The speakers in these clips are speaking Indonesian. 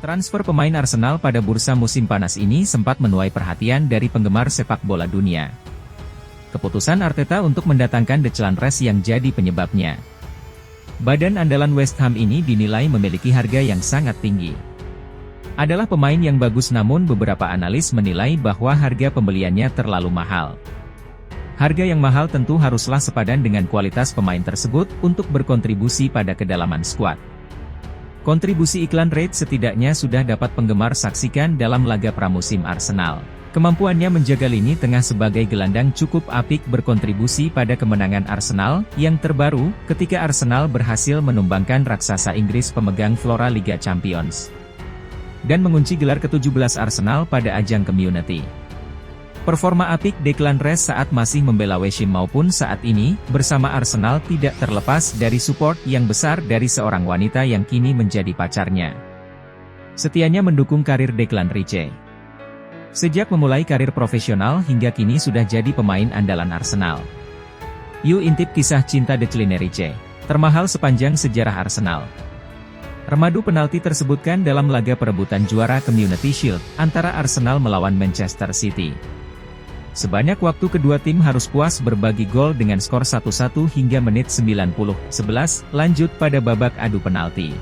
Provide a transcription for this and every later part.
Transfer pemain Arsenal pada bursa musim panas ini sempat menuai perhatian dari penggemar sepak bola dunia. Keputusan Arteta untuk mendatangkan Declan Rice yang jadi penyebabnya. Badan andalan West Ham ini dinilai memiliki harga yang sangat tinggi. Adalah pemain yang bagus, namun beberapa analis menilai bahwa harga pembeliannya terlalu mahal. Harga yang mahal tentu haruslah sepadan dengan kualitas pemain tersebut untuk berkontribusi pada kedalaman skuad. Kontribusi iklan rate setidaknya sudah dapat penggemar saksikan dalam laga pramusim Arsenal. Kemampuannya menjaga lini tengah sebagai gelandang cukup apik berkontribusi pada kemenangan Arsenal yang terbaru ketika Arsenal berhasil menumbangkan raksasa Inggris pemegang Flora Liga Champions dan mengunci gelar ke-17 Arsenal pada ajang Community. Performa apik Declan Rice saat masih membela West Ham maupun saat ini bersama Arsenal tidak terlepas dari support yang besar dari seorang wanita yang kini menjadi pacarnya. Setianya mendukung karir Declan Rice. Sejak memulai karir profesional hingga kini sudah jadi pemain andalan Arsenal. Yuk intip kisah cinta Declan Rice, termahal sepanjang sejarah Arsenal. Remadu penalti tersebutkan dalam laga perebutan juara Community Shield antara Arsenal melawan Manchester City. Sebanyak waktu kedua tim harus puas berbagi gol dengan skor 1-1 hingga menit 90, 11, lanjut pada babak adu penalti.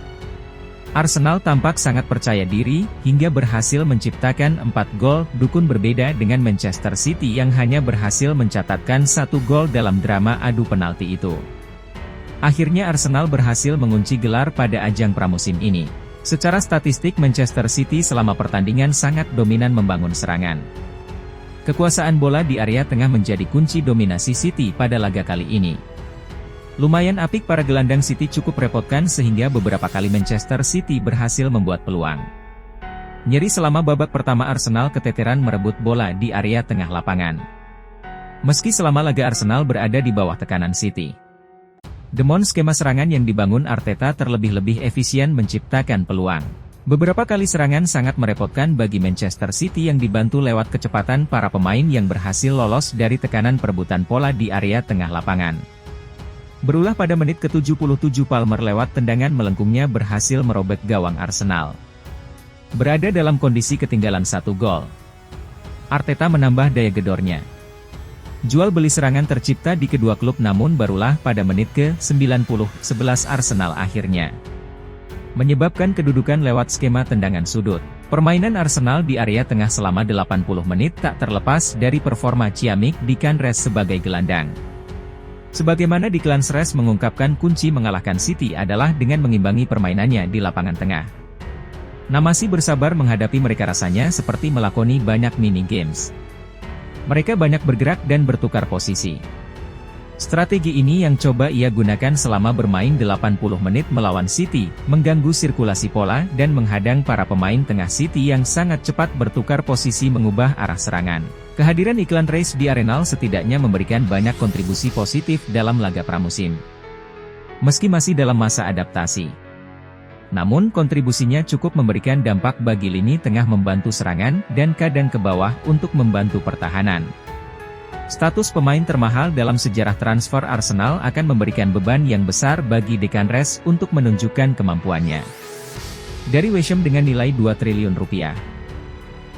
Arsenal tampak sangat percaya diri, hingga berhasil menciptakan 4 gol, dukun berbeda dengan Manchester City yang hanya berhasil mencatatkan 1 gol dalam drama adu penalti itu. Akhirnya Arsenal berhasil mengunci gelar pada ajang pramusim ini. Secara statistik Manchester City selama pertandingan sangat dominan membangun serangan. Kekuasaan bola di area tengah menjadi kunci dominasi City pada laga kali ini. Lumayan apik para gelandang City cukup repotkan sehingga beberapa kali Manchester City berhasil membuat peluang. Nyeri selama babak pertama Arsenal keteteran merebut bola di area tengah lapangan. Meski selama laga Arsenal berada di bawah tekanan City, demon skema serangan yang dibangun Arteta terlebih-lebih efisien menciptakan peluang. Beberapa kali serangan sangat merepotkan bagi Manchester City yang dibantu lewat kecepatan para pemain yang berhasil lolos dari tekanan perebutan bola di area tengah lapangan. Berulah pada menit ke-77 Palmer lewat tendangan melengkungnya berhasil merobek gawang Arsenal. Berada dalam kondisi ketinggalan 1 gol, Arteta menambah daya gedornya. Jual beli serangan tercipta di kedua klub, namun barulah pada menit ke-90, 11 Arsenal akhirnya menyebabkan kedudukan lewat skema tendangan sudut. Permainan Arsenal di area tengah selama 80 menit tak terlepas dari performa ciamik Declan Rice sebagai gelandang. Sebagaimana Declan Rice mengungkapkan, kunci mengalahkan City adalah dengan mengimbangi permainannya di lapangan tengah. Nah, masih bersabar menghadapi mereka rasanya seperti melakoni banyak mini games. Mereka banyak bergerak dan bertukar posisi. Strategi ini yang coba ia gunakan selama bermain 80 menit melawan City, mengganggu sirkulasi bola dan menghadang para pemain tengah City yang sangat cepat bertukar posisi mengubah arah serangan. Kehadiran Declan Rice di Arsenal setidaknya memberikan banyak kontribusi positif dalam laga pramusim. Meski masih dalam masa adaptasi, namun kontribusinya cukup memberikan dampak bagi lini tengah membantu serangan dan kadang ke bawah untuk membantu pertahanan. Status pemain termahal dalam sejarah transfer Arsenal akan memberikan beban yang besar bagi Declan Rice untuk menunjukkan kemampuannya. Dari West Ham dengan nilai 2 triliun rupiah.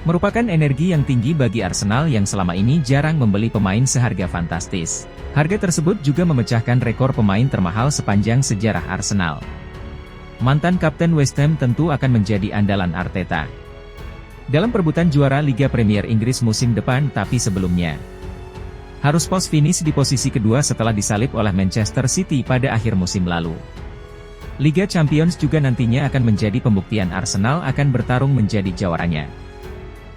Merupakan energi yang tinggi bagi Arsenal yang selama ini jarang membeli pemain seharga fantastis. Harga tersebut juga memecahkan rekor pemain termahal sepanjang sejarah Arsenal. Mantan kapten West Ham tentu akan menjadi andalan Arteta dalam perebutan juara Liga Premier Inggris musim depan, tapi sebelumnya harus pos finish di posisi kedua setelah disalip oleh Manchester City pada akhir musim lalu. Liga Champions juga nantinya akan menjadi pembuktian Arsenal akan bertarung menjadi jawaranya.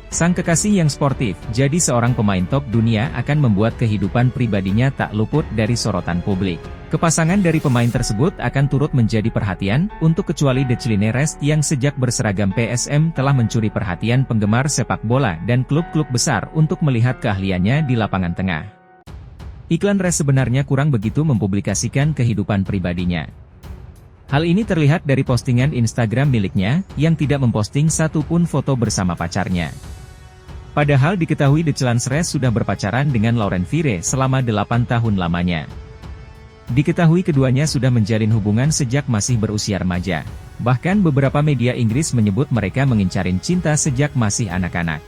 Sang kekasih yang sportif, jadi seorang pemain top dunia akan membuat kehidupan pribadinya tak luput dari sorotan publik. Kepasangan dari pemain tersebut akan turut menjadi perhatian, untuk kecuali Declan Rice yang sejak berseragam PSM telah mencuri perhatian penggemar sepak bola dan klub-klub besar untuk melihat keahliannya di lapangan tengah. Declan Rice sebenarnya kurang begitu mempublikasikan kehidupan pribadinya. Hal ini terlihat dari postingan Instagram miliknya, yang tidak memposting satupun foto bersama pacarnya. Padahal diketahui Declan Rice sudah berpacaran dengan Lauren Vire selama 8 tahun lamanya. Diketahui keduanya sudah menjalin hubungan sejak masih berusia remaja. Bahkan beberapa media Inggris menyebut mereka mengincarin cinta sejak masih anak-anak.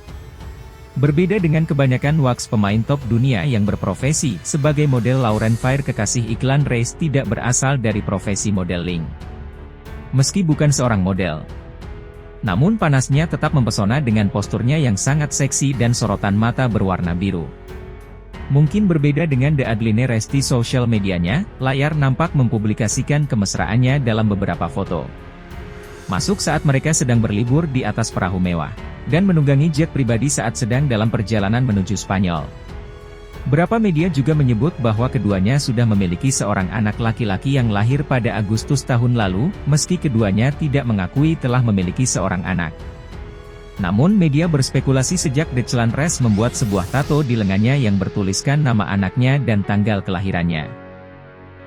Berbeda dengan kebanyakan waks pemain top dunia yang berprofesi sebagai model, Lauren Fair, kekasih iklan Race, tidak berasal dari profesi modeling. Meski bukan seorang model, namun panasnya tetap mempesona dengan posturnya yang sangat seksi dan sorotan mata berwarna biru. Mungkin berbeda dengan The Adeline Resti, sosial medianya, layar nampak mempublikasikan kemesraannya dalam beberapa foto. Masuk saat mereka sedang berlibur di atas perahu mewah, dan menunggangi jet pribadi saat sedang dalam perjalanan menuju Spanyol. Beberapa media juga menyebut bahwa keduanya sudah memiliki seorang anak laki-laki yang lahir pada Agustus tahun lalu, meski keduanya tidak mengakui telah memiliki seorang anak. Namun media berspekulasi sejak Declan Rice membuat sebuah tato di lengannya yang bertuliskan nama anaknya dan tanggal kelahirannya.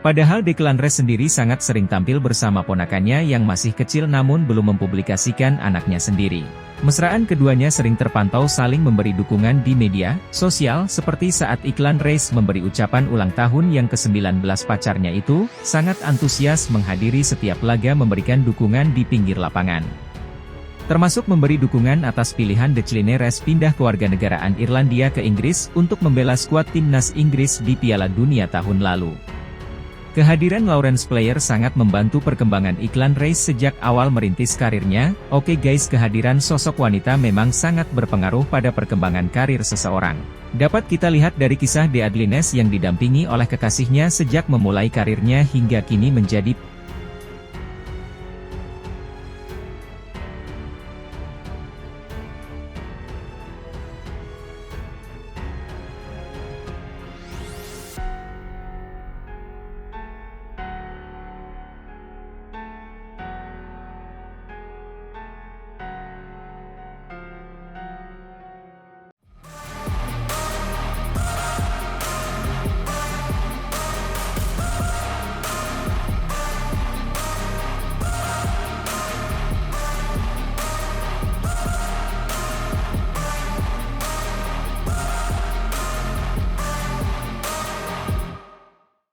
Padahal Declan Rice sendiri sangat sering tampil bersama ponakannya yang masih kecil namun belum mempublikasikan anaknya sendiri. Mesraan keduanya sering terpantau saling memberi dukungan di media sosial, seperti saat iklan Race memberi ucapan ulang tahun yang ke-19 pacarnya itu, sangat antusias menghadiri setiap laga, memberikan dukungan di pinggir lapangan. Termasuk memberi dukungan atas pilihan Declan Rice pindah kewarganegaraan Irlandia ke Inggris untuk membela skuad timnas Inggris di Piala Dunia tahun lalu. Kehadiran Lawrence Player sangat membantu perkembangan iklan Race sejak awal merintis karirnya. Oke guys, kehadiran sosok wanita memang sangat berpengaruh pada perkembangan karir seseorang. Dapat kita lihat dari kisah The Adelines yang didampingi oleh kekasihnya sejak memulai karirnya hingga kini menjadi